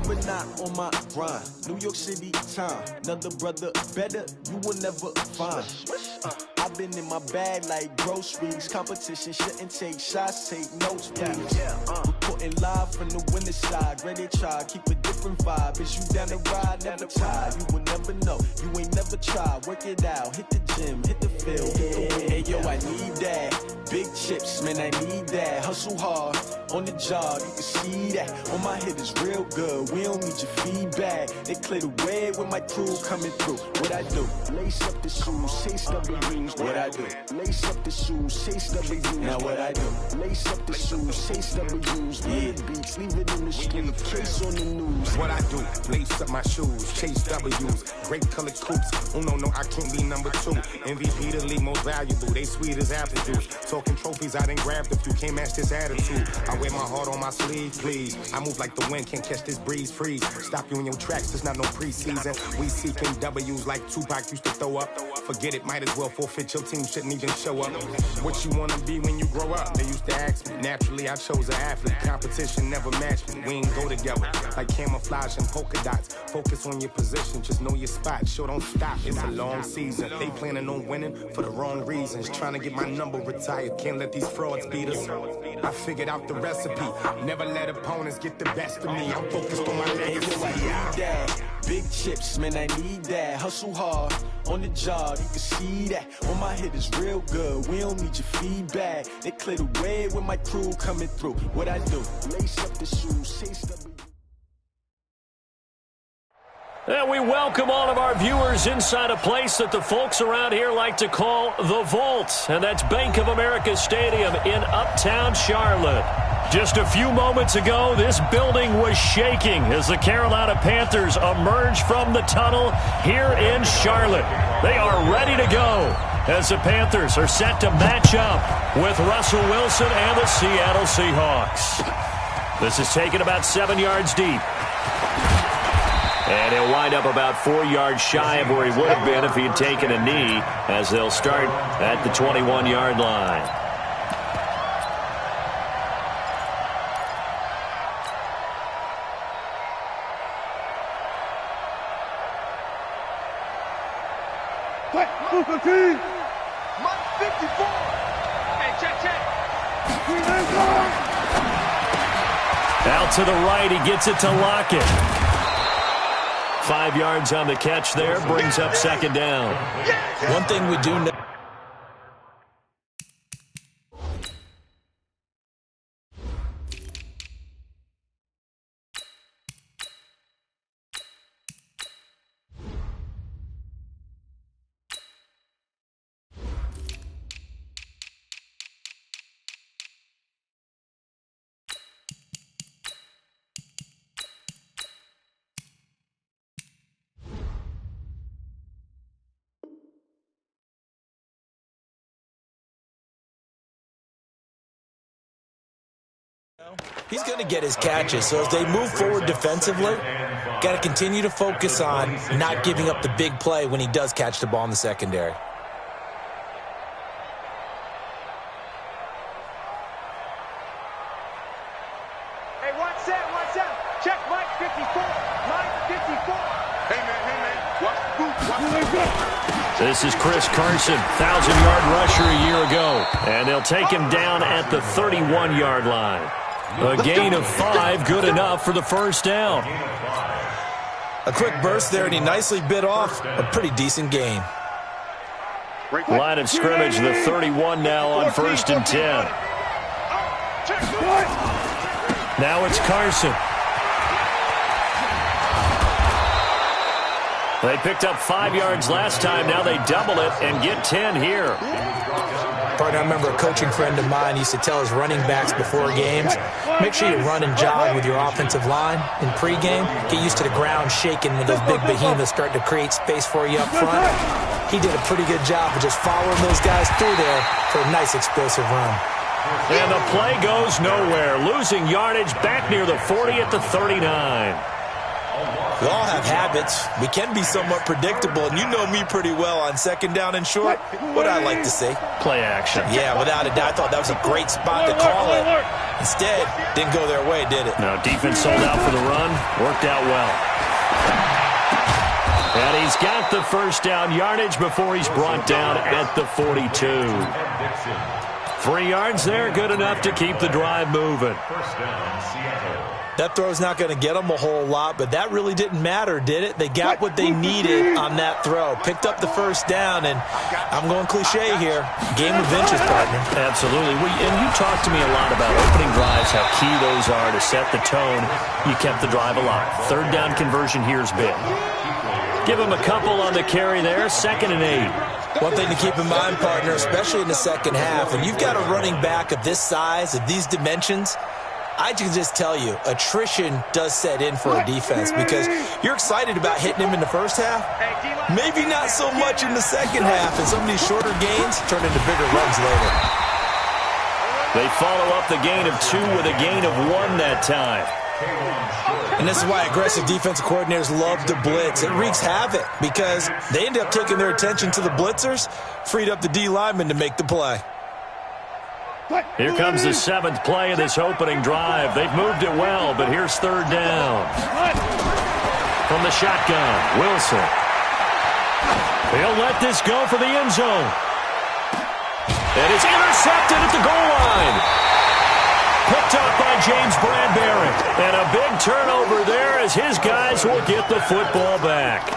never not on my grind. New York City time. Another brother better, you will never find. I've been in my bag like groceries. Competition shouldn't take shots, take notes, please. Reporting live from the winter side. Ready to try, keep a different vibe. Is you down the ride, never tired. You will never know, you ain't never tried. Work it out, hit the gym, hit the field, hit the win. Hey yo, I need that. Big chips, man, I need that. Hustle hard, on the job, you can see that. On my hit is real good, we don't need your feedback. They clear the way with my crew coming through. What I do? Lace up the shoes, chase W's. What I do? Lace up the shoes, chase W's. Now what I do? Lace up the shoes, chase W's. Yeah, beats, leave it in the street, case on the news. What I do? Lace up my shoes, chase W's. Great colored coops. Oh no, I can't be number 2. MVP the league most valuable. They sweet as apple juice. Talking trophies, I done grabbed a few. Can't match this attitude. I wear my heart on my sleeve, please. I move like the wind, can't catch this breeze, freeze. Stop you in your tracks, there's not no preseason. We seeking W's like Tupac used to throw up. Forget it, might as well forfeit, your team shouldn't even show up. What you wanna be when you grow up? They used to ask me. Naturally, I chose an athlete. Competition never matched me. We ain't go together like camouflage and polka dots. Focus on your position, just know your spot. Sure, don't stop, it's a long season. They planning on winning for the wrong reasons. Trying to get my number retired, can't let these frauds beat us. I figured out the recipe. Never let opponents get the best of me. I'm focused on my legacy. I need that. Big chips, man, I need that. Hustle hard, on the job, you can see that. On my hit is real good, we don't need your feedback. They clear the way with my crew coming through. What I do? Lace up the shoes, chase the... And we welcome all of our viewers inside a place that the folks around here like to call the Vault. And that's Bank of America Stadium in Uptown Charlotte. Just a few moments ago, this building was shaking as the Carolina Panthers emerged from the tunnel here in Charlotte. They are ready to go as the Panthers are set to match up with Russell Wilson and the Seattle Seahawks. This is taken about 7 yards deep. And he'll wind up about 4 yards shy of where he would have been if he had taken a knee, as they'll start at the 21-yard line. Mike 54. Hey, check. Out to the right, he gets it to Lockett. 5 yards on the catch there, brings up second down. One thing we do know. He's going to get his catches, so as they move forward defensively, got to continue to focus on not giving up the big play when he does catch the ball in the secondary. Hey, 1-7. Check Mike 54. Mike 54. Hey, man. Watch. This is Chris Carson, 1,000-yard rusher a year ago. And they'll take him down at the 31-yard line. A gain of 5, good enough for the first down. A quick burst there, and he nicely bit off a pretty decent gain. Line of scrimmage, the 31 now on 1st and 10. Now it's Carson. They picked up 5 yards last time. Now they double it and get 10 here. Partner, I remember a coaching friend of mine used to tell his running backs before games, make sure you run and jog with your offensive line in pregame. Get used to the ground shaking when those big behemoths start to create space for you up front. He did a pretty good job of just following those guys through there for a nice explosive run. And the play goes nowhere. Losing yardage back near the 40 at the 39. We all have habits. We can be somewhat predictable, and you know me pretty well on second down and short. What I like to say? Play action. Yeah, without a doubt. I thought that was a great spot to call it. Instead, didn't go their way, did it? No, defense sold out for the run. Worked out well. And he's got the first down yardage before he's brought down at the 42. 3 yards there, good enough to keep the drive moving. That throw's not going to get them a whole lot, but that really didn't matter, did it? They got what they needed on that throw. Picked up the first down, and I'm going cliche here. Game of inches, partner. Absolutely. And you talked to me a lot about opening drives, how key those are to set the tone. You kept the drive alive. Third down conversion here is big. Give him a couple on the carry there, 2nd and 8. One thing to keep in mind, partner, especially in the second half, and you've got a running back of this size, of these dimensions, I can just tell you, attrition does set in for a defense because you're excited about hitting him in the first half. Maybe not so much in the second half, and some of these shorter gains turn into bigger runs later. They follow up the gain of 2 with a gain of 1 that time. And this is why aggressive defensive coordinators love to blitz. It wreaks havoc because they end up taking their attention to the blitzers, freed up the D lineman to make the play. Here comes the 7th play of this opening drive. They've moved it well, but here's 3rd down. From the shotgun, Wilson. He'll let this go for the end zone. And it's intercepted at the goal line. Picked up by James Bradbury. And a big turnover there as his guys will get the football back.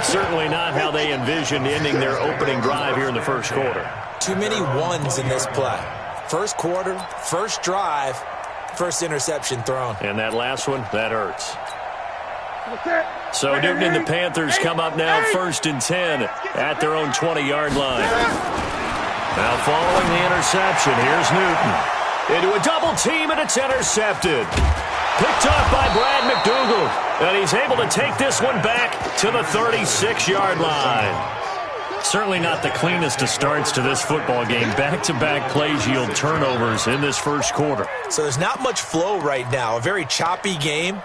Certainly not how they envisioned ending their opening drive here in the first quarter. Too many ones in this play. First quarter, first drive, first interception thrown. And that last one, that hurts. So Newton and the Panthers come up now 1st and 10 at their own 20-yard line. Now following the interception, here's Newton. Into a double team, and it's intercepted. Picked off by Brad McDougal. And he's able to take this one back to the 36-yard line. Certainly not the cleanest of starts to this football game. Back-to-back plays yield turnovers in this first quarter. So there's not much flow right now. A very choppy game.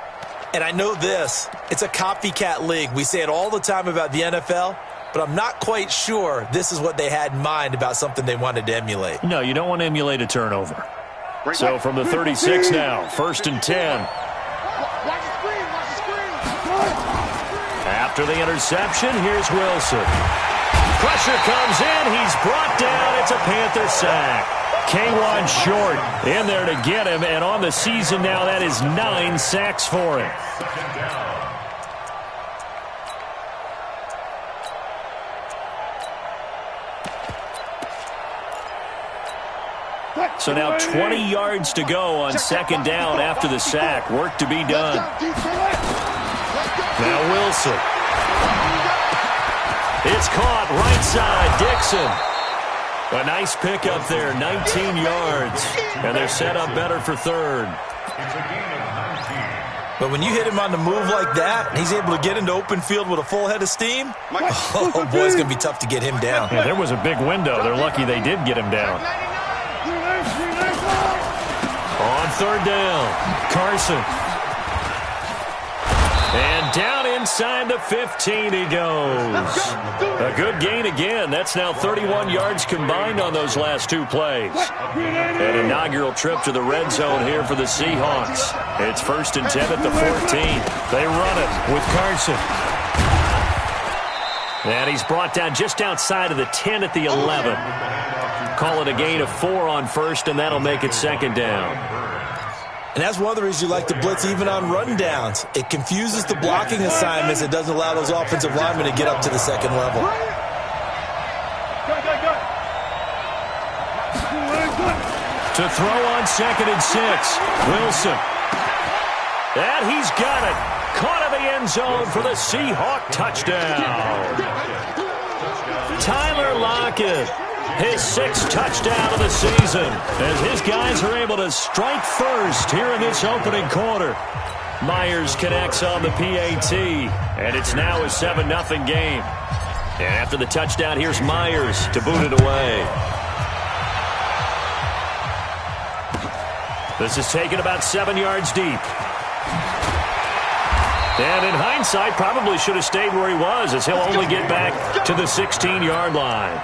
And I know this. It's a copycat league. We say it all the time about the NFL, but I'm not quite sure this is what they had in mind about something they wanted to emulate. No, you don't want to emulate a turnover. So from the 36 now, 1st and 10. After the interception, here's Wilson. Pressure comes in. He's brought down. It's a Panther sack. K1 short in there to get him. And on the season now, that is 9 sacks for him. So now 20 yards to go on 2nd down after the sack. Work to be done. Now Wilson. It's caught right side. Dixon. A nice pickup there, 19 yards. And they're set up better for 3rd. But when you hit him on the move like that, and he's able to get into open field with a full head of steam, oh boy, it's going to be tough to get him down. Yeah, there was a big window. They're lucky they did get him down. On 3rd down, Carson. And down inside the 15 he goes. A good gain again. That's now 31 yards combined on those last 2 plays. An inaugural trip to the red zone here for the Seahawks. It's 1st and 10 at the 14. They run it with Carson. And he's brought down just outside of the 10 at the 11. Call it a gain of 4 on 1st, and that'll make it 2nd down. And that's one of the reasons you like to blitz even on rundowns. It confuses the blocking assignments. It doesn't allow those offensive linemen to get up to the 2nd level. To throw on 2nd and 6. Wilson. And he's got it. Caught in the end zone for the Seahawk touchdown. Tyler Lockett. His 6th touchdown of the season as his guys are able to strike first here in this opening quarter. Myers connects on the PAT, and it's now a 7-0 game. And after the touchdown, here's Myers to boot it away. This is taken about 7 yards deep. And in hindsight, probably should have stayed where he was, as he'll only get back to the 16-yard line.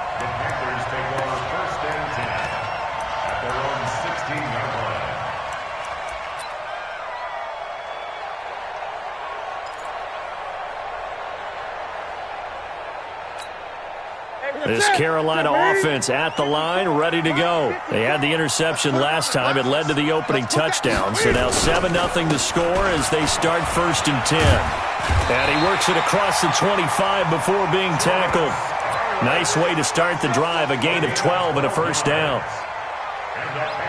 This Carolina offense at the line, ready to go. They had the interception last time. It led to the opening touchdown. So now 7-0 the score as they start 1st and 10. And he works it across the 25 before being tackled. Nice way to start the drive, a gain of 12 and a first down.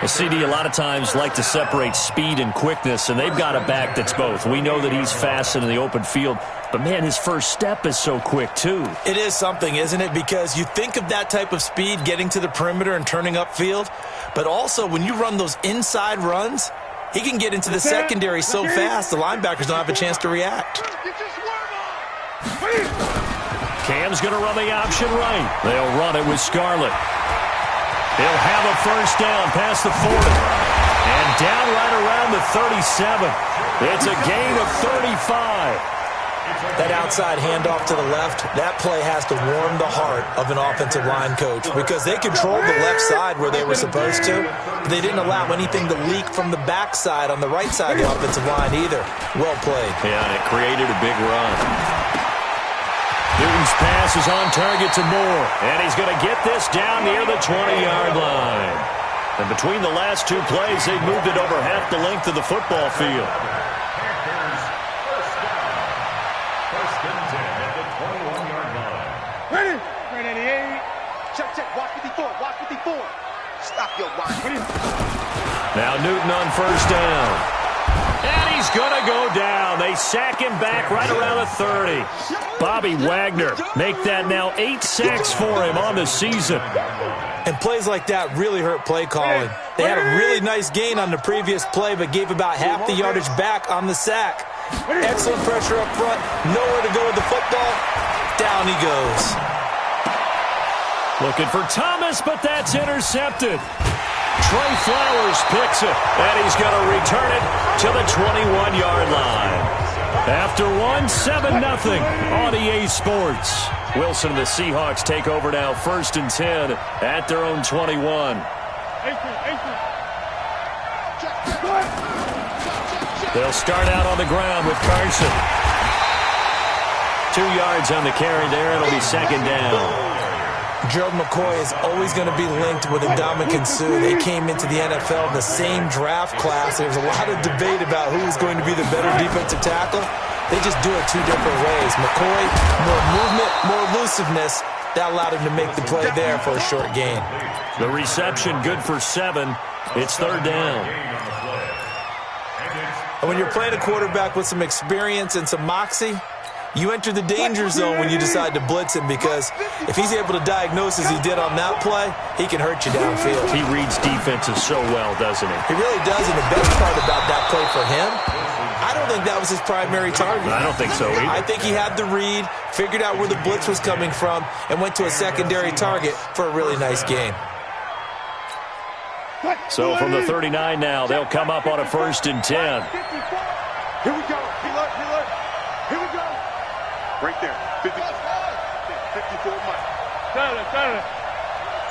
The CD a lot of times like to separate speed and quickness, and they've got a back that's both. We know that he's fast in the open field, but, man, his first step is so quick, too. It is something, isn't it? Because you think of that type of speed getting to the perimeter and turning upfield, but also when you run those inside runs, he can get into the secondary so fast the linebackers don't have a chance to react. Cam's going to run the option right. They'll run it with Scarlett. He'll have a first down past the 40. And down right around the 37. It's a gain of 35. That outside handoff to the left, that play has to warm the heart of an offensive line coach because they controlled the left side where they were supposed to, but they didn't allow anything to leak from the backside on the right side of the offensive line either. Well played. Yeah, and it created a big run. Newton's pass is on target to Moore, and he's going to get this down near the 20-yard line. And between the last two plays, they've moved it over half the length of the football field. Ready? Ready, 88. Check. Watch 54. Watch 54. Stop your line. Now Newton on first down. And he's going to go down. They sack him back right around the 30. Bobby Wagner make that now 8 sacks for him on the season. And plays like that really hurt play calling. They had a really nice gain on the previous play, but gave about half the yardage back on the sack. Excellent pressure up front. Nowhere to go with the football. Down he goes. Looking for Thomas, but that's intercepted. Trey Flowers picks it, and he's going to return it to the 21-yard line. After 7-0 on EA Sports. Wilson and the Seahawks take over now 1st and 10 at their own 21. They'll start out on the ground with Carson. 2 yards on the carry there. It'll be 2nd down. Gerald McCoy is always going to be linked with Ndamukong Suh. They came into the NFL in the same draft class. There's a lot of debate about who is going to be the better defensive tackle. They just do it 2 different ways. McCoy, more movement, more elusiveness. That allowed him to make the play there for a short gain. The reception good for 7. It's 3rd down. And when you're playing a quarterback with some experience and some moxie, you enter the danger zone when you decide to blitz him because if he's able to diagnose as he did on that play, he can hurt you downfield. He reads defenses so well, doesn't he? He really does, and the best part about that play for him, I don't think that was his primary target. I don't think so either. I think he had the read, figured out where the blitz was coming from, and went to a secondary target for a really nice game. So from the 39 now, they'll come up on a 1st and 10. Here we go. Here we go. Right there. 54 Mike.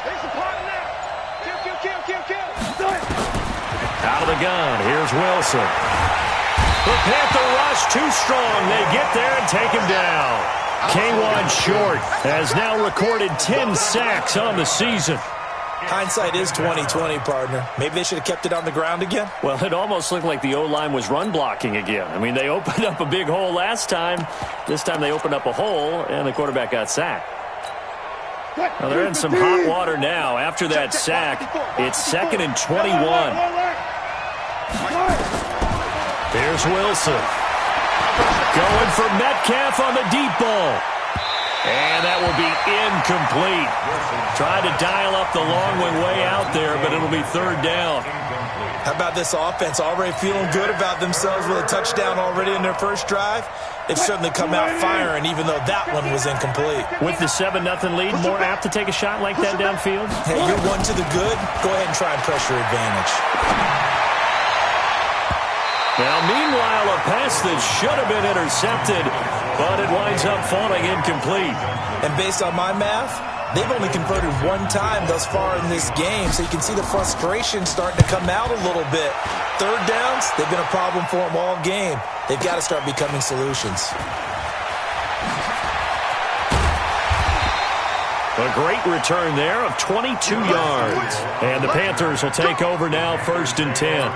There's a partner now. Kill. Out of the gun. Here's Wilson. The Panther rush too strong. They get there and take him down. K'Wan Short has now recorded 10 sacks on the season. Hindsight is 20/20, partner. Maybe they should have kept it on the ground again. Well, it almost looked like the O-line was run blocking again. I mean, they opened up a big hole last time. This time they opened up a hole, and the quarterback got sacked. Well, they're in some hot water now. After that sack, it's 2nd and 21. There's Wilson. Going for Metcalf on the deep ball. And that will be incomplete. Trying to dial up the long way out there, but it'll be 3rd down. How about this offense? Already feeling good about themselves with a touchdown already in their first drive. They've certainly come out firing, even though that one was incomplete. With the 7-0 lead, more apt to take a shot like that downfield? Hey, you're 1 to the good. Go ahead and try and pressure advantage. Now, meanwhile, a pass that should have been intercepted, but it winds up falling incomplete. And based on my math, they've only converted one time thus far in this game, so you can see the frustration starting to come out a little bit. Third downs, they've been a problem for them all game. They've got to start becoming solutions. A great return there of 22 yards. And the Panthers will take over now, 1st and 10.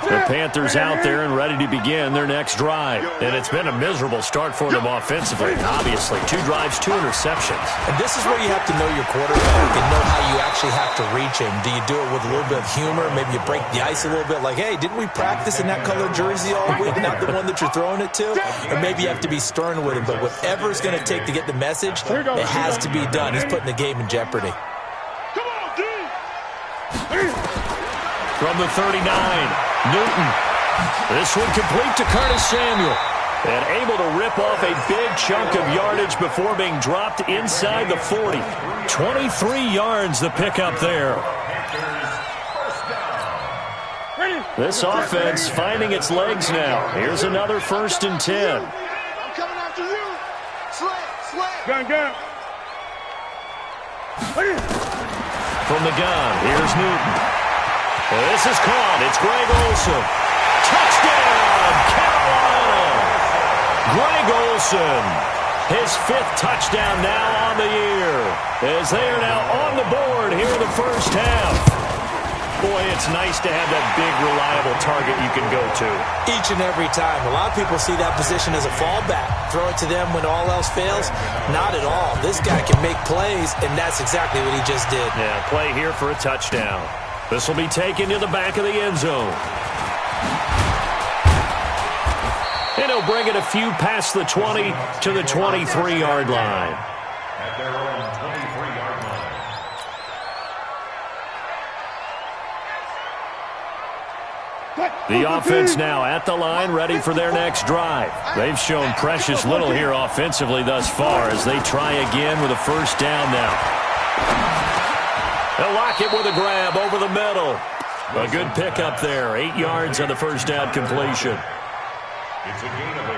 The Panthers out there and ready to begin their next drive. And it's been a miserable start for them offensively. Obviously, 2 drives, 2 interceptions. And this is where you have to know your quarterback and know how you actually have to reach him. Do you do it with a little bit of humor? Maybe you break the ice a little bit like, hey, didn't we practice in that colored jersey all week? Not the one that you're throwing it to? Or maybe you have to be stern with him. But whatever it's going to take to get the message, it has to be done. He's putting the game in jeopardy. From the 39, Newton. This one complete to Curtis Samuel. And able to rip off a big chunk of yardage before being dropped inside the 40. 23 yards the pickup there. This offense finding its legs now. Here's another 1st and 10. I'm coming after you. Slam. Gun. From the gun, here's Newton. This is caught. It's Greg Olsen. Touchdown, Carolina! Greg Olsen, his 5th touchdown now on the year, as they are now on the board here in the first half. Boy, it's nice to have that big, reliable target you can go to. Each and every time. A lot of people see that position as a fallback. Throw it to them when all else fails. Not at all. This guy can make plays, and that's exactly what he just did. Yeah, play here for a touchdown. This will be taken to the back of the end zone. And he'll bring it a few past the 20 to the 23-yard line. At their own 23-yard line. The offense now at the line, ready for their next drive. They've shown precious little here offensively thus far as they try again with a 1st down now. They'll lock it with a grab over the middle. A good pickup there. 8 yards on the 1st down completion. It's a gain of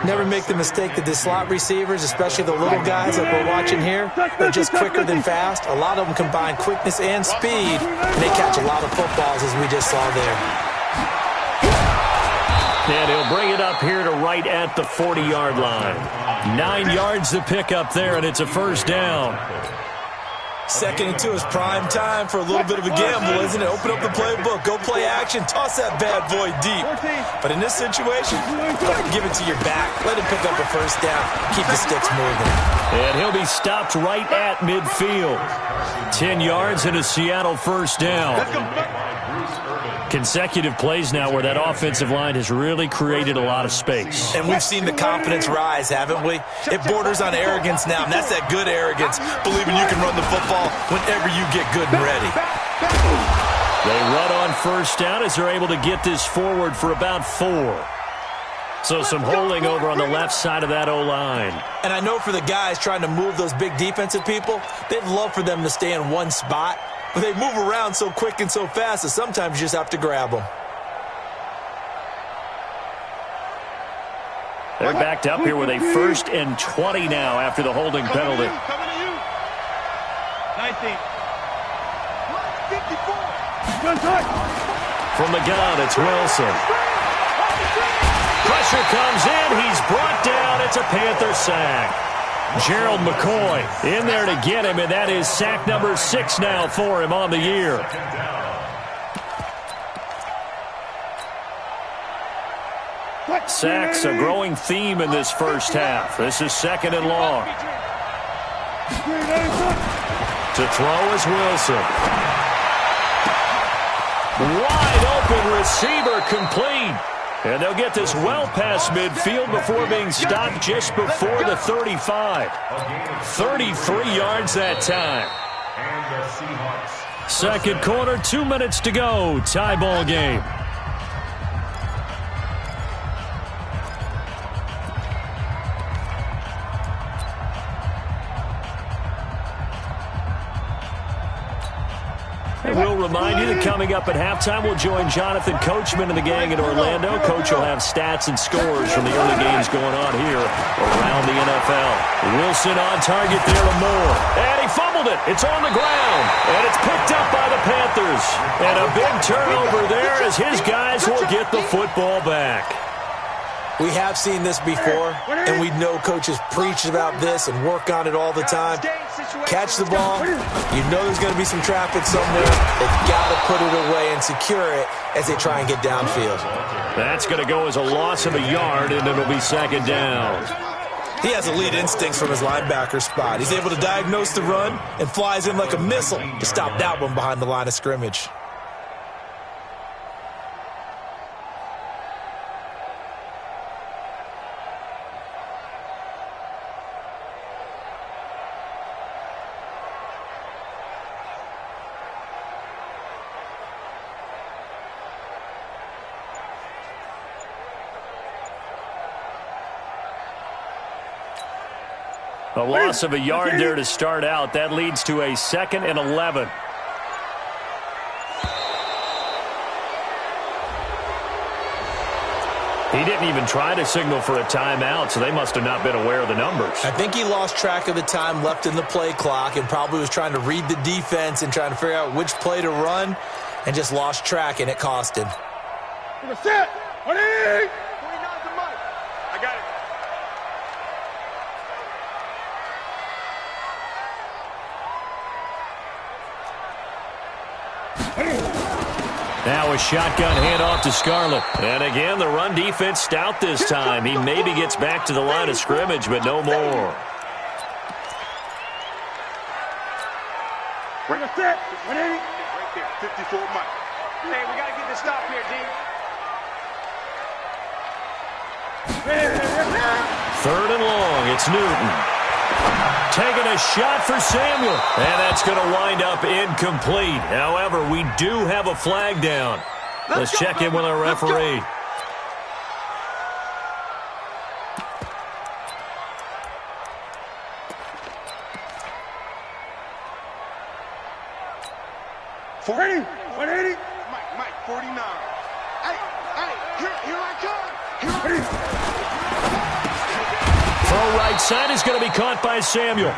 8. Never make the mistake that the slot receivers, especially the little guys that we're watching here, are just quicker than fast. A lot of them combine quickness and speed, and they catch a lot of footballs, as we just saw there. And he'll bring it up here to right at the 40-yard line. 9 yards to pick up there, and it's a 1st down. 2nd and 2 is prime time for a little bit of a gamble, isn't it? Open up the playbook, go play action, toss that bad boy deep. But in this situation, go ahead and give it to your back. Let him pick up a 1st down. Keep the sticks moving. And he'll be stopped right at midfield. 10 yards and a Seattle 1st down. Consecutive plays now where that offensive line has really created a lot of space. And we've seen the confidence rise, haven't we? It borders on arrogance now, and that's that good arrogance, believing you can run the football whenever you get good and ready. They run on 1st down as they're able to get this forward for about 4. So some holding over on the left side of that O-line. And I know for the guys trying to move those big defensive people, they'd love for them to stay in one spot. But they move around so quick and so fast that sometimes you just have to grab them. They're backed up here with a 1st and 20 now after the holding penalty. Coming to you. 19. 54. From the gun, it's Wilson. Pressure comes in. He's brought down. It's a Panther sack. Gerald McCoy in there to get him, and that is sack number 6 now for him on the year. Sacks, a growing theme in this first half. This is 2nd and long. To throw is Wilson. Wide open receiver complete. And they'll get this well past midfield before being stopped just before the 35. 33 yards that time. Second quarter, 2 minutes to go. Tie ball game. They will remind you that coming up at halftime, we'll join Jonathan Coachman and the gang in Orlando. Coach will have stats and scores from the early games going on here around the NFL. Wilson on target there to Moore. And he fumbled it. It's on the ground. And it's picked up by the Panthers. And a big turnover there as his guys will get the football back. We have seen this before, and we know coaches preach about this and work on it all the time. Catch the ball. You know there's going to be some traffic somewhere. They've got to put it away and secure it as they try and get downfield. That's going to go as a loss of a yard, and it'll be second down. He has elite instincts from his linebacker spot. He's able to diagnose the run and flies in like a missile to stop that one behind the line of scrimmage. A loss of a yard there to start out. That leads to a 2nd and 11. He didn't even try to signal for a timeout, so they must have not been aware of the numbers. I think he lost track of the time left in the play clock and probably was trying to read the defense and trying to figure out which play to run and just lost track, and it cost him. Set. I got it. Now a shotgun handoff to Scarlett. And again, the run defense stout this time. He maybe gets back to the line of scrimmage, but no more. Bring a set. Right there. 54 Mike. Hey, we got to get this stop here, D. 3rd and long. It's Newton. Taking a shot for Samuel. And that's going to wind up incomplete. However, we do have a flag down. Let's check in with our referee. Mike, 49. Hey, here I come. Throw right side is going to be caught by Samuel.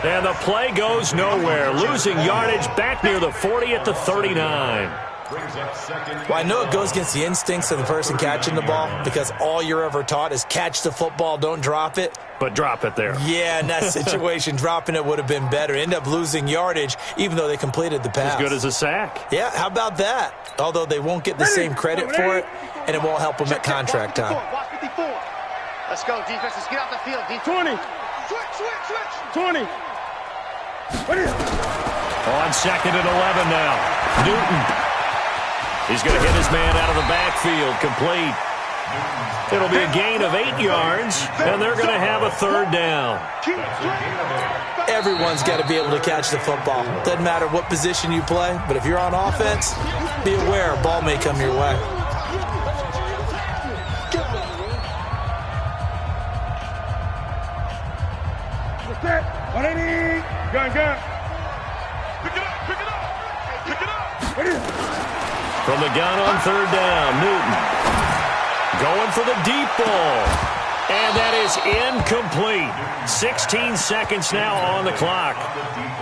And the play goes nowhere. Losing yardage back near the 40 at the 39. Well, I know it goes against the instincts of the person catching the ball because all you're ever taught is catch the football, don't drop it. But drop it there. Yeah, in that situation, dropping it would have been better. End up losing yardage even though they completed the pass. As good as a sack. Yeah, how about that? Although they won't get the same credit for it, and it won't help them at contract time. Let's go, defense. Let's get out the field. 20. Switch. 20. On 2nd and 11 now. Newton. He's going to hit his man out of the backfield. Complete. It'll be a gain of 8 yards, and they're going to have a 3rd down. Everyone's got to be able to catch the football. Doesn't matter what position you play, but if you're on offense, be aware a ball may come your way. Gun. Pick it up. From the gun on 3rd down, Newton. Going for the deep ball. And that is incomplete. 16 seconds now on the clock.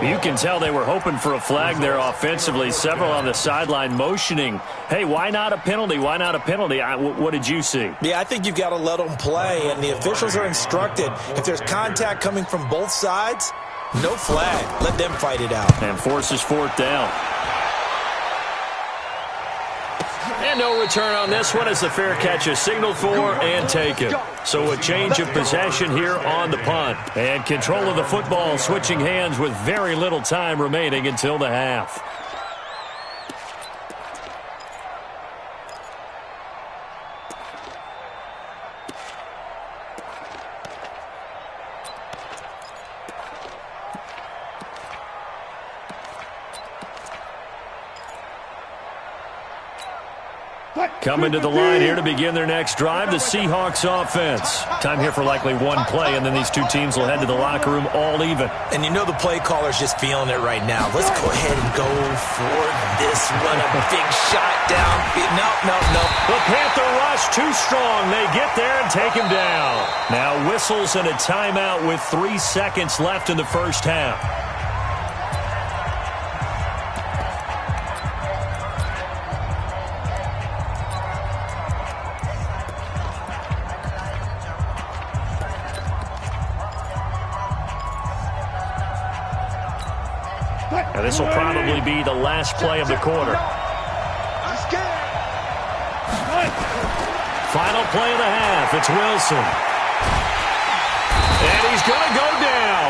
You can tell they were hoping for a flag there offensively. Several on the sideline motioning. Hey, why not a penalty? Why not a penalty? What did you see? Yeah, I think you've got to let them play, and the officials are instructed. If there's contact coming from both sides, no flag. Let them fight it out. And forces 4th down. And no return on this one as the fair catch is signaled for and taken. So a change of possession here on the punt. And control of the football switching hands with very little time remaining until the half. Coming to the line here to begin their next drive, the Seahawks offense. Time here for likely one play, and then these two teams will head to the locker room all even. And you know the play caller's just feeling it right now. Let's go ahead and go for this one. A big shot down. No. The Panther rush too strong. They get there and take him down. Now whistles and a timeout with 3 seconds left in the first half. Now this will probably be the last play of the quarter. Final play of the half. It's Wilson. And he's going to go down.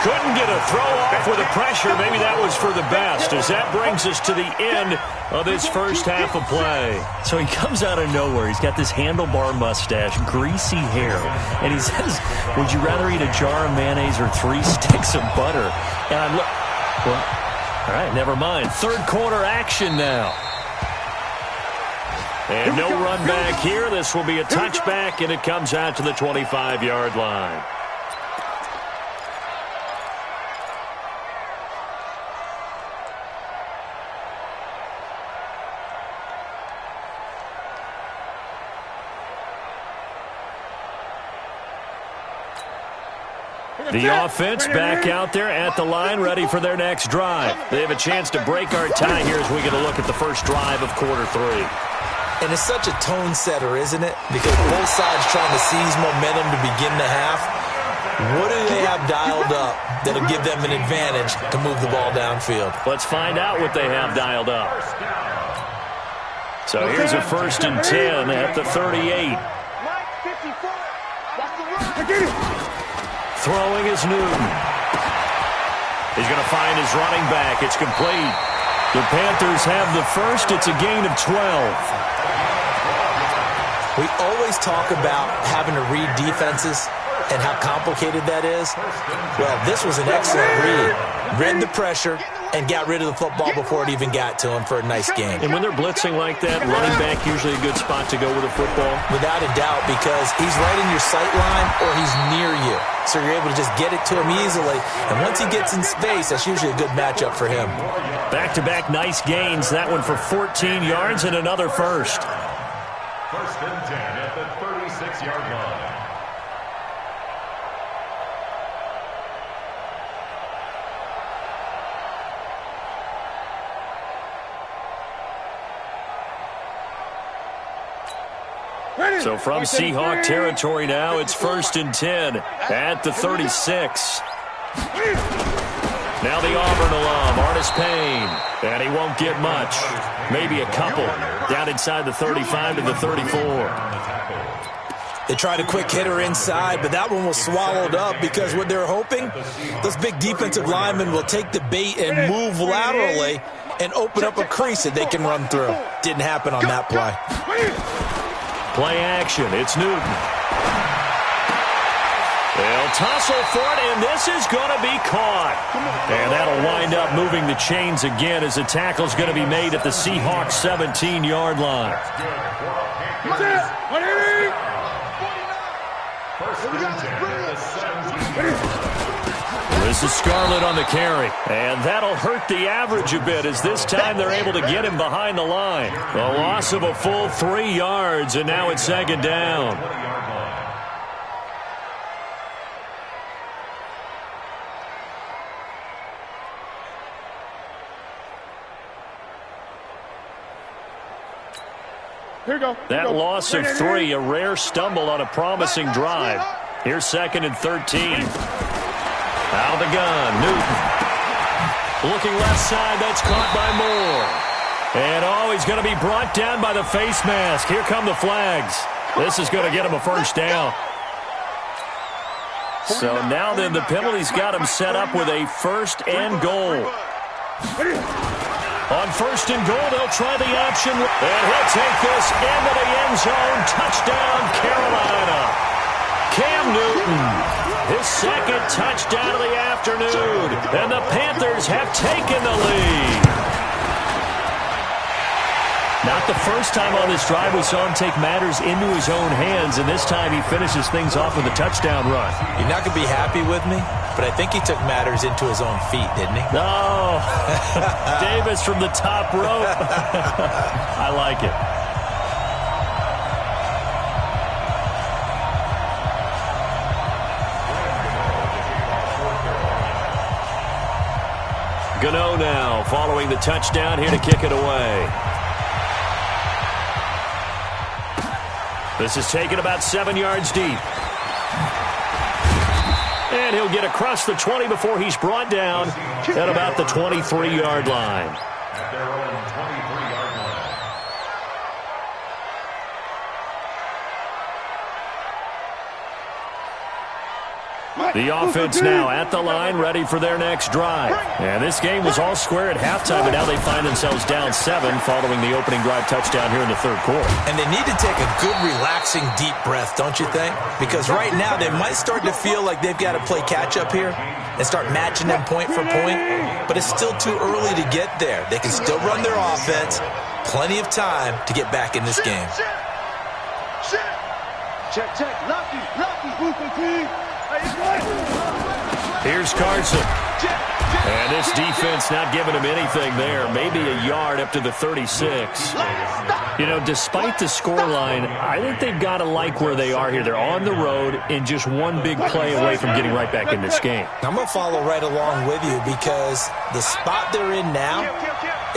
Couldn't get a throw off with the pressure. Maybe that was for the best, as that brings us to the end of this first half of play. So he comes out of nowhere. He's got this handlebar mustache, greasy hair, and he says, would you rather eat a jar of mayonnaise or 3 sticks of butter? And I'm like, well, all right, never mind. Third quarter action now. And no run back here. This will be a touchback, and it comes out to the 25-yard line. The offense back out there at the line, ready for their next drive. They have a chance to break our tie here as we get a look at the first drive of quarter 3. And it's such a tone setter, isn't it? Because both sides trying to seize momentum to begin the half. What do they have dialed up that'll give them an advantage to move the ball downfield? Let's find out what they have dialed up. So here's a 1st and 10 at the 38. Throwing is Newton. He's going to find his running back. It's complete. The Panthers have the first. It's a gain of 12. We always talk about having to read defenses and how complicated that is. Well, this was an excellent read. Read the pressure and got rid of the football before it even got to him for a nice game. And when they're blitzing like that, running back usually a good spot to go with a football? Without a doubt, because he's right in your sight line or he's near you. So you're able to just get it to him easily. And once he gets in space, that's usually a good matchup for him. Back-to-back nice gains. That one for 14 yards and another first. 1st and 10 at the 36-yard line. So from Seahawk territory now, it's 1st and 10 at the 36. Now the Auburn alum, Artis Payne, and he won't get much. Maybe a couple down inside the 35 to the 34. They tried a quick hitter inside, but that one was swallowed up because what they're hoping, those big defensive linemen will take the bait and move laterally and open up a crease that they can run through. Didn't happen on that play. Play action. It's Newton. They'll tussle for it, and this is going to be caught. And that'll wind up moving the chains again as the tackle's going to be made at the Seahawks 17-yard line. This is Scarlett on the carry, and that'll hurt the average a bit as this time they're able to get him behind the line. The loss of a full 3 yards, and now it's 2nd down. That loss of 3, a rare stumble on a promising drive. Here's 2nd and 13. Out of the gun, Newton. Looking left side, that's caught by Moore. And, he's going to be brought down by the face mask. Here come the flags. This is going to get him a first down. So now then, the penalty's got him set up with a 1st and goal. On 1st and goal, they'll try the option. And he'll take this into the end zone. Touchdown, Carolina. Cam Newton. His 2nd touchdown of the afternoon. And the Panthers have taken the lead. Not the first time on this drive we saw him take matters into his own hands, and this time he finishes things off with a touchdown run. You're not going to be happy with me, but I think he took matters into his own feet, didn't he? No. Davis from the top rope. I like it. Gano now following the touchdown here to kick it away. This is taken about 7 yards deep. And he'll get across the 20 before he's brought down at about the 23-yard line. At their own 23-yard line. The offense now at the line, ready for their next drive. And this game was all square at halftime, but now they find themselves down 7 following the opening drive touchdown here in the third quarter. And they need to take a good, relaxing, deep breath, don't you think? Because right now they might start to feel like they've got to play catch-up here and start matching them point for point, but it's still too early to get there. They can still run their offense. Plenty of time to get back in this game. Check. Lucky. Here's Carson. And this defense not giving him anything there. Maybe a yard up to the 36. You know, despite the scoreline, I think they've got to like where they are here. They're on the road and just one big play away from getting right back in this game. I'm going to follow right along with you because the spot they're in now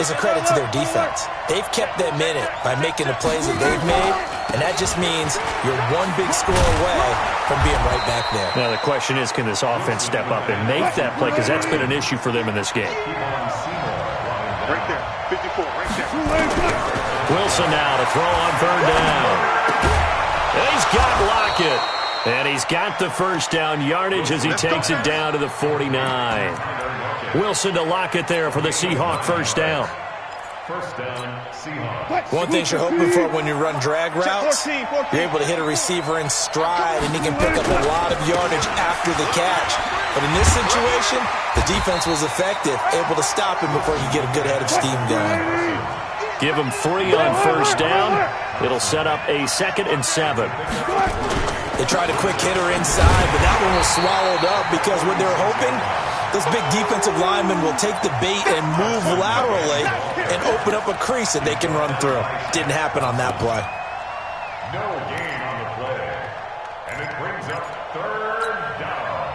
is a credit to their defense. They've kept them in it by making the plays that they've made, and that just means you're one big score away from being right back there. Now the question is, can this offense step up and make that play? Because that's been an issue for them in this game. Right there. 54, right there. Wilson now to throw on third down. And he's got Lockett. And he's got the first down yardage as he takes it down to the 49. Wilson to Lockett there for the Seahawk first down. First down, Seahawks. One thing you're hoping for when you run drag routes, you're able to hit a receiver in stride, and he can pick up a lot of yardage after the catch. But in this situation, the defense was effective, able to stop him before you get a good head of steam going. Give him 3 on first down. It'll set up a 2nd and 7. They tried a quick hitter inside, but that one was swallowed up because what they're hoping, this big defensive lineman will take the bait and move laterally and open up a crease that they can run through. Didn't happen on that play. No gain on the play. And it brings up third down.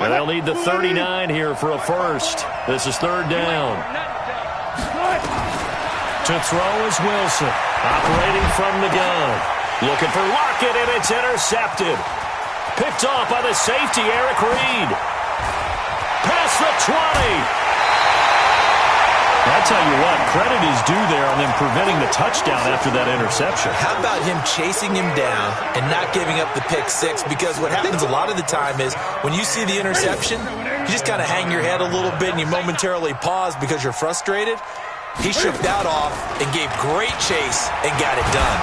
And they'll need the 39 here for a first. This is third down. To throw is Wilson, operating from the gun. Looking for Lockett, and it's intercepted. Picked off by the safety, Eric Reed. Past the 20. I'll tell you what, credit is due there on them preventing the touchdown after that interception. How about him chasing him down and not giving up the pick six? Because what happens a lot of the time is when you see the interception, you just kind of hang your head a little bit and you momentarily pause because you're frustrated. He shook that off and gave great chase and got it done.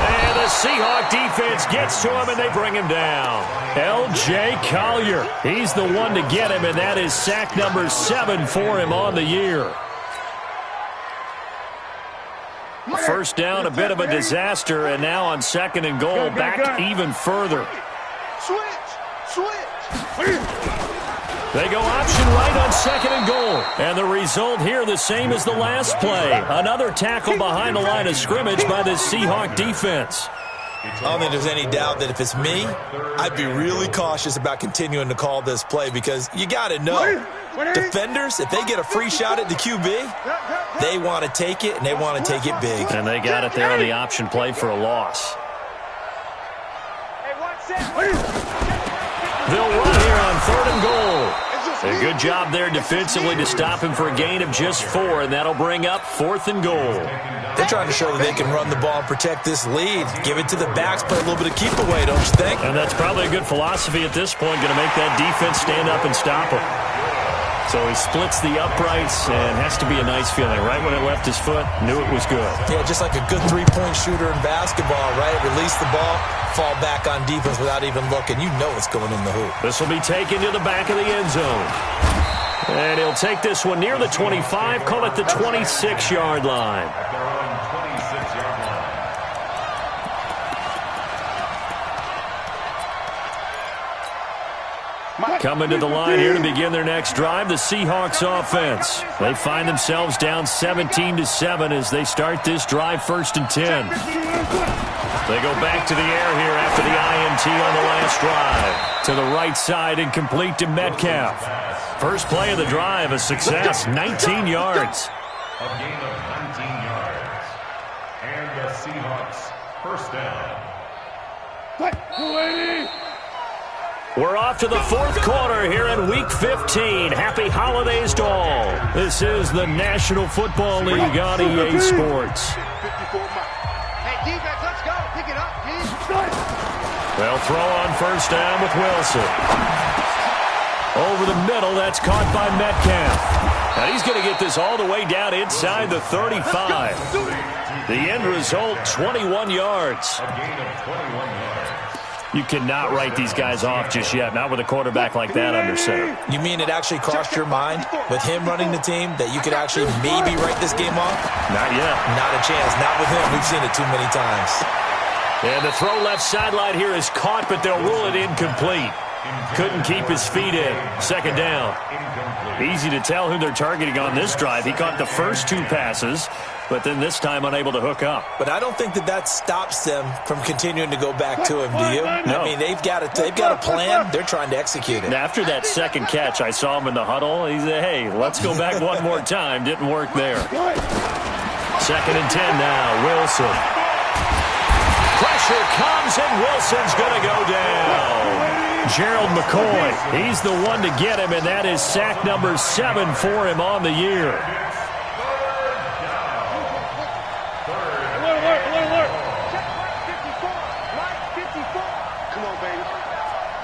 And the Seahawk defense gets to him, and they bring him down. L.J. Collier, he's the one to get him, and that is sack number 7 for him on the year. First down, a bit of a disaster, and now on 2nd and goal, back even further. Switch. They go option right on 2nd and goal. And the result here the same as the last play. Another tackle behind the line of scrimmage by the Seahawk defense. I don't think there's any doubt that if it's me, I'd be really cautious about continuing to call this play because you got to know, defenders, if they get a free shot at the QB, they want to take it, and they want to take it big. And they got it there on the option play for a loss. They'll run here on 3rd and goal. A good job there defensively to stop him for a gain of just 4, and that'll bring up 4th and goal. They're trying to show that they can run the ball and protect this lead. Give it to the backs, play a little bit of keep away, don't you think? And that's probably a good philosophy at this point, going to make that defense stand up and stop him. So he splits the uprights and has to be a nice feeling. Right when it left his foot, knew it was good. Yeah, just like a good three-point shooter in basketball, right? Release the ball, fall back on defense without even looking. You know it's going in the hoop. This will be taken to the back of the end zone. And he'll take this one near the 25, call it the 26-yard line. Coming to the line here to begin their next drive, the Seahawks offense. They find themselves down 17-7 as they start this drive 1st and 10. They go back to the air here after the INT on the last drive. To the right side and complete to Metcalf. First play of the drive, a success, 19 yards. A gain of 19 yards. And the Seahawks first down. We're off to the 4th quarter here in Week 15. Happy holidays to all. This is the National Football League on EA Sports. Hey, defense, let's go. Pick it up, please. They'll throw on first down with Wilson. Over the middle, that's caught by Metcalf. And he's going to get this all the way down inside the 35. The end result, 21 yards. A gain of 21 yards. You cannot write these guys off just yet, not with a quarterback like that under center. You mean it actually crossed your mind with him running the team that you could actually maybe write this game off? Not yet. Not a chance. Not with him. We've seen it too many times. And the throw left sideline here is caught, but they'll rule it incomplete. Couldn't keep his feet in. Second down. Easy to tell who they're targeting on this drive. He caught the first 2 passes, but then this time unable to hook up. But I don't think that stops them from continuing to go back to him, do you? No. I mean, they've got a plan. They're trying to execute it. And after that second catch, I saw him in the huddle. He said, hey, let's go back one more time. Didn't work there. 2nd and 10 now. Wilson. Pressure comes, and Wilson's going to go down. Gerald McCoy, he's the one to get him, and that is sack number 7 for him on the year. Alert. Check right 54. Right 54. Come on, baby.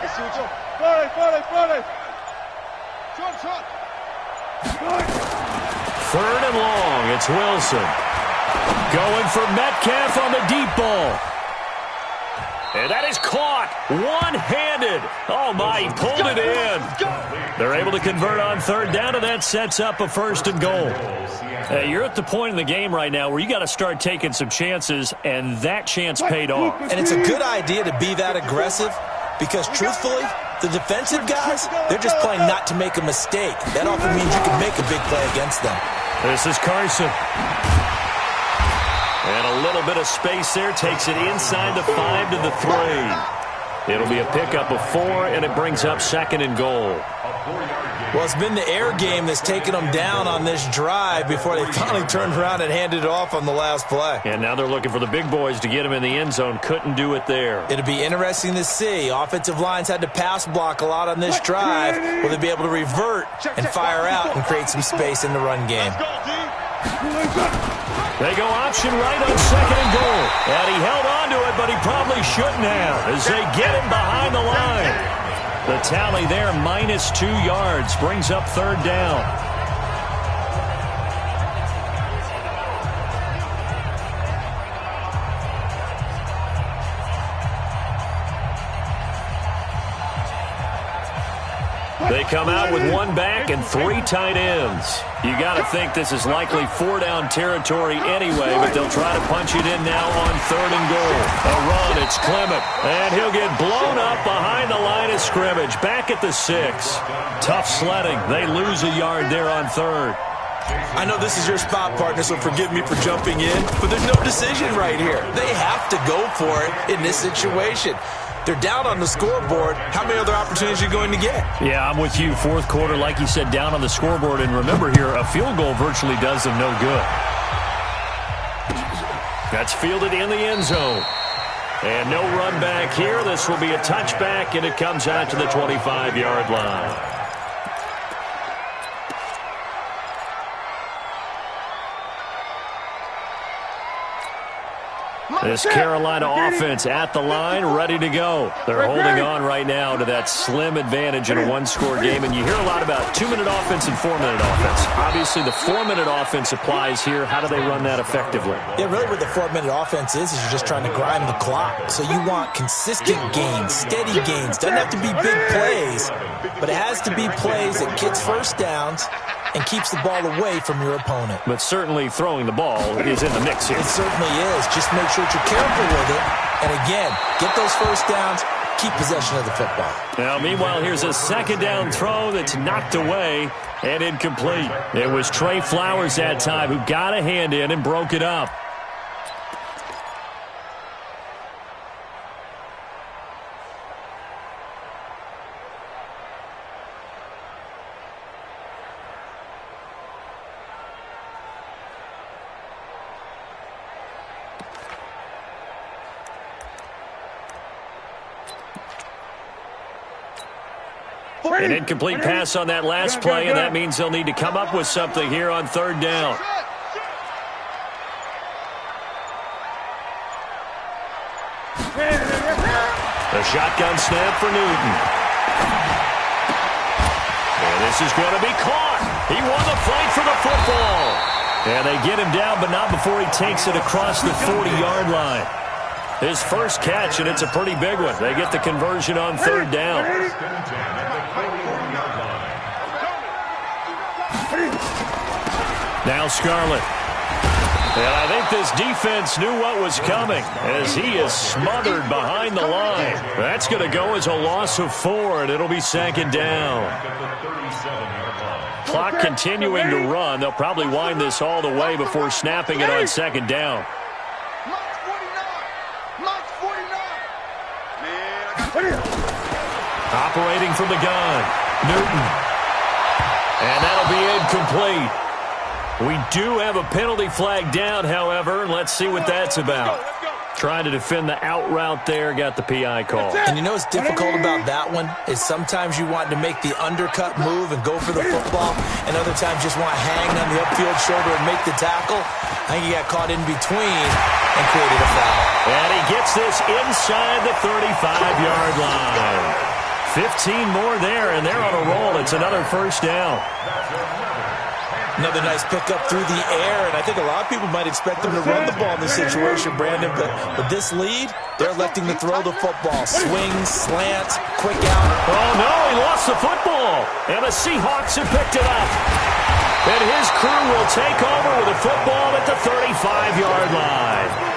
Let's see what you're... Friday. Short. 3rd and long, it's Wilson. Going for Metcalf on the deep ball. And that is caught one-handed. Oh, my, he pulled it in. They're able to convert on 3rd down, and that sets up a 1st and goal. Hey, you're at the point in the game right now where you got to start taking some chances, and that chance paid off. And it's a good idea to be that aggressive because, truthfully, the defensive guys, they're just playing not to make a mistake. That often means you can make a big play against them. This is Carson. And a little bit of space there. Takes it inside the 5 to the 3. It'll be a pickup of 4, and it brings up 2nd and goal. Well, it's been the air game that's taken them down on this drive before they finally turned around and handed it off on the last play. And now they're looking for the big boys to get him in the end zone. Couldn't do it there. It'll be interesting to see. Offensive lines had to pass block a lot on this drive. Will they be able to revert and fire out and create some space in the run game? They go option right on 2nd and goal. And he held on to it, but he probably shouldn't have as they get him behind the line. The tally there, minus 2 yards, brings up 3rd down. They come out with 1 back and 3 tight ends. You got to think this is likely 4-down territory anyway, but they'll try to punch it in now on 3rd and goal. A run, it's Clement, and he'll get blown up behind the line of scrimmage. Back at the 6. Tough sledding. They lose a yard there on 3rd. I know this is your spot, partner, so forgive me for jumping in, but there's no decision right here. They have to go for it in this situation. They're down on the scoreboard. How many other opportunities are you going to get? Yeah, I'm with you. 4th quarter, like you said, down on the scoreboard. And remember here, a field goal virtually does them no good. That's fielded in the end zone. And no run back here. This will be a touchback, and it comes out to the 25-yard line. This Carolina offense at the line, ready to go. They're holding on right now to that slim advantage in a 1-score game. And you hear a lot about 2-minute offense and 4-minute offense. Obviously, the 4-minute offense applies here. How do they run that effectively? Yeah, really what the 4-minute offense is you're just trying to grind the clock. So you want consistent gains, steady gains. Doesn't have to be big plays, but it has to be plays that gets first downs and keeps the ball away from your opponent. But certainly throwing the ball is in the mix here. It certainly is. Just make sure that you're careful with it. And again, get those first downs, keep possession of the football. Now, meanwhile, here's a second down throw that's knocked away and incomplete. It was Trey Flowers that time who got a hand in and broke it up. An incomplete pass on that last play, and that means they'll need to come up with something here on third down. The shotgun snap for Newton. And this is going to be caught. He won the fight for the football. And they get him down, but not before he takes it across the 40-yard line. His first catch, and it's a pretty big one. They get the conversion on third down. Now Scarlett. And I think this defense knew what was coming as he is smothered behind the line. That's going to go as a loss of 4, and it'll be second down. Clock continuing to run. They'll probably wind this all the way before snapping it on second down. Operating from the gun, Newton. And that'll be incomplete. We do have a penalty flag down, however, and let's see what that's about. Trying to defend the out route there, got the PI call. And you know what's difficult about that one is sometimes you want to make the undercut move and go for the football, and other times just want to hang on the upfield shoulder and make the tackle. I think he got caught in between and created a foul. And he gets this inside the 35-yard line. 15 more there, and they're on a roll. It's another first down. Another nice pickup through the air, and I think a lot of people might expect them to run the ball in this situation, Brandon, but with this lead, they're electing to throw the football. Swings, slants, quick out. Oh, no, he lost the football, and the Seahawks have picked it up. And his crew will take over with a football at the 35-yard line.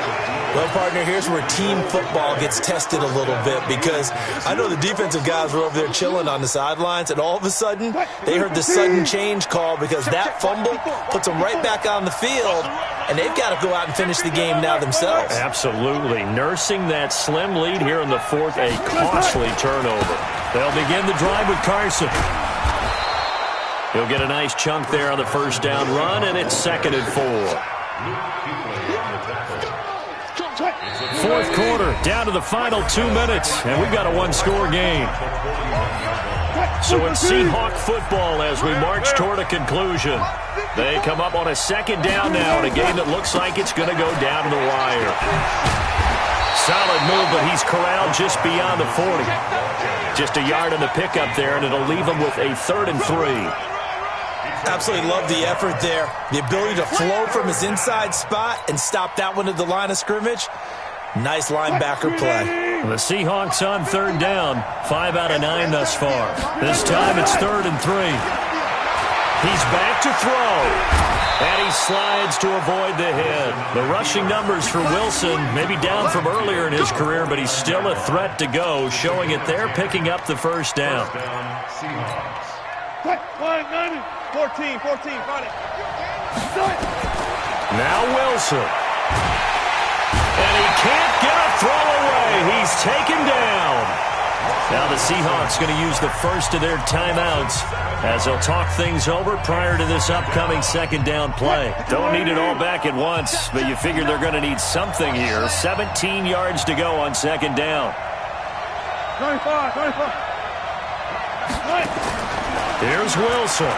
Well, partner, here's where team football gets tested a little bit because I know the defensive guys were over there chilling on the sidelines, and all of a sudden, they heard the sudden change call because that fumble puts them right back on the field, and they've got to go out and finish the game now themselves. Absolutely. Nursing that slim lead here in the fourth, a costly turnover. They'll begin the drive with Carson. He'll get a nice chunk there on the first down run, and it's 2nd and 4. Fourth quarter, down to the final 2 minutes, and we've got a one-score game. So it's Seahawk football as we march toward a conclusion. They come up on a second down now in a game that looks like it's going to go down to the wire. Solid move, but he's corralled just beyond the 40. Just a yard in the pickup there, and it'll leave him with a 3rd and 3. Absolutely love the effort there. The ability to flow from his inside spot and stop that one at the line of scrimmage. Nice linebacker play. The Seahawks on third down. 5 out of 9 thus far. This time it's 3rd and 3. He's back to throw. And he slides to avoid the hit. The rushing numbers for Wilson maybe down from earlier in his career, but he's still a threat to go, showing it there, picking up the first down. 14, got it. Now Wilson. And he can't get a throw away. He's taken down. Now the Seahawks going to use the first of their timeouts as they'll talk things over prior to this upcoming second down play. Don't need it all back at once, but you figure they're going to need something here. 17 yards to go on second down. 25. Here's Wilson.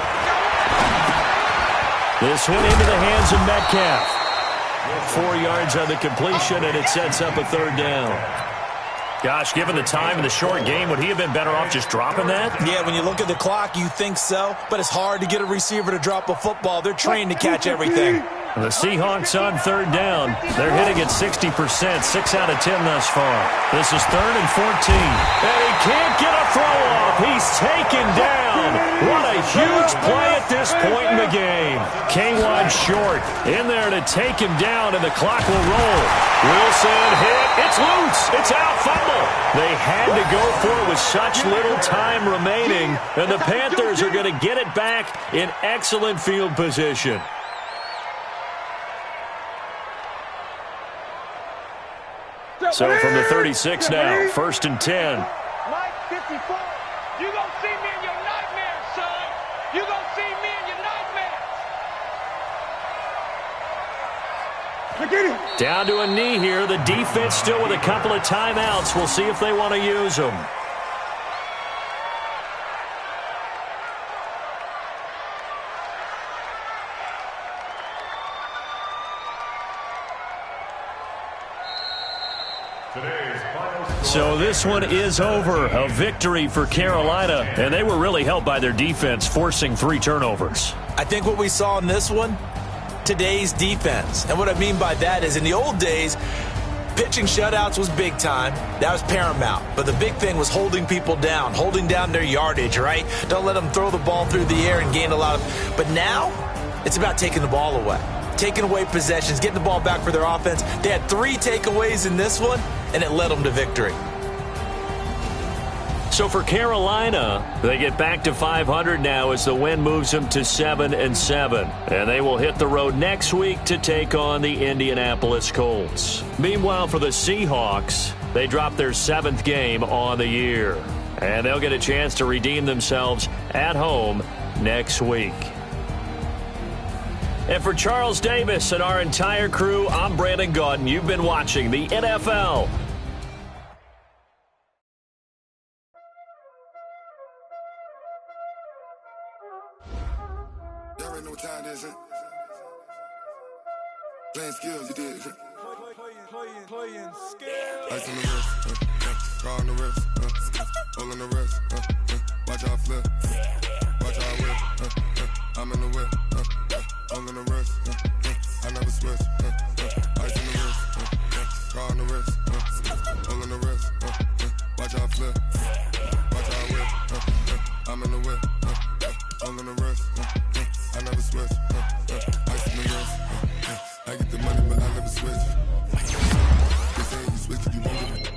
This one into the hands of Metcalf. 4 yards on the completion, and it sets up a third down. Gosh, given the time in the short game, would he have been better off just dropping that? Yeah, when you look at the clock, you think so, but it's hard to get a receiver to drop a football. They're trained to catch everything. The Seahawks on third down. They're hitting at 60%, 6 out of 10 thus far. This is 3rd and 14. And he can't get a throw off. He's taken down. What a huge play at this point in the game. K-Wad short in there to take him down, and the clock will roll. Wilson hit. It's loose. It's out, fumble. They had to go for it with such little time remaining, and the Panthers are going to get it back in excellent field position. So from the 36 now, 1st and 10. Mike 54. You gonna see me in your nightmares, son. You gonna see me in your nightmares. Down to a knee here. The defense still with a couple of timeouts. We'll see if they want to use them. So this one is over. A victory for Carolina, and they were really helped by their defense, forcing 3 turnovers. I think what we saw in this one, today's defense. And what I mean by that is in the old days, pitching shutouts was big time. That was paramount. But the big thing was holding people down, holding down their yardage, right? Don't let them throw the ball through the air and gain a lot of. But now, it's about taking the ball away. Taking away possessions, getting the ball back for their offense. They had 3 takeaways in this one, and it led them to victory. So for Carolina, they get back to 500 now as the win moves them to 7-7. And they will hit the road next week to take on the Indianapolis Colts. Meanwhile, for the Seahawks, they drop their 7th game on the year. And they'll get a chance to redeem themselves at home next week. And for Charles Davis and our entire crew, I'm Brandon Gaudin. You've been watching the NFL. Y'all already know what time it is, huh? Playing skills, you did. Playing skills. Ice on the wrist, car on the wrist, hole on the wrist, watch out flip, watch out whip, I'm in the whip, hole on the wrist, I never switch, ice on the wrist, car on the wrist, hole on the wrist, watch out flip, watch out whip, I'm in the whip, hole on the wrist, I never switch, ice on the wrist, I get the money but I never switch. They say you switch if you want it.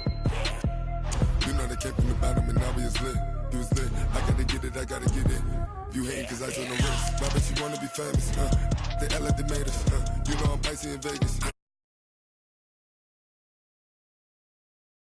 You know they came from the bottom and now we is lit. You was lit, I gotta get it, I gotta get it. You hating cause I told no risk. Why bet you wanna be famous, They act like they made us, You know I'm icy in Vegas,